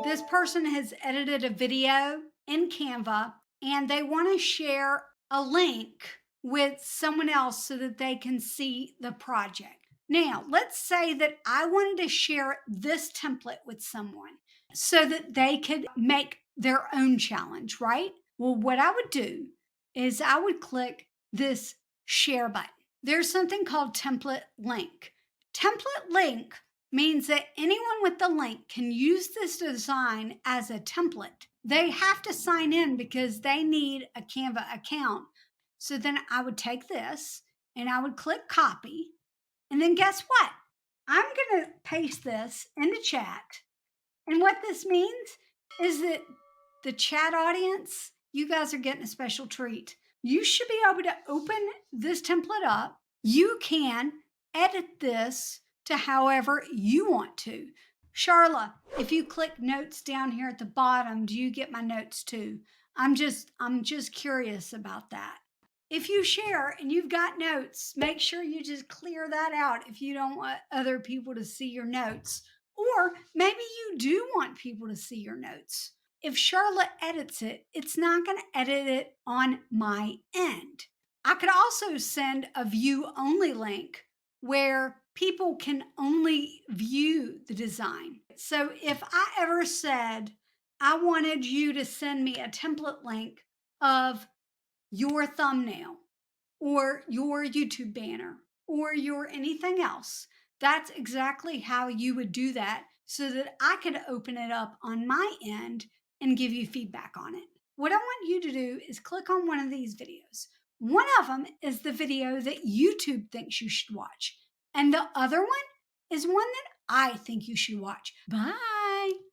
This person has edited a video in Canva and they want to share a link with someone else so that they can see the project. Now, let's say that I wanted to share this template with someone so that they could make their own challenge, right? Well, what I would do is I would click this share button. There's something called template link. Template link means that anyone with the link can use this design as a template. They have to sign in because they need a Canva account. So then I would take this and I would click copy. And then guess what? I'm going to paste this in the chat. And what this means is that the chat audience, you guys are getting a special treat. You should be able to open this template up. You can edit this to however you want to. Charla, if you click notes down here at the bottom, do you get my notes too? I'm just curious about that. If you share and you've got notes, make sure you just clear that out if you don't want other people to see your notes. Or maybe you do want people to see your notes. If Charlotte edits it, it's not going to edit it on my end. I could also send a view only link where people can only view the design. So if I ever said I wanted you to send me a template link of your thumbnail or your YouTube banner or your anything else, that's exactly how you would do that so that I could open it up on my end and give you feedback on it. What I want you to do is click on one of these videos. One of them is the video that YouTube thinks you should watch, and the other one is one that I think you should watch. Bye.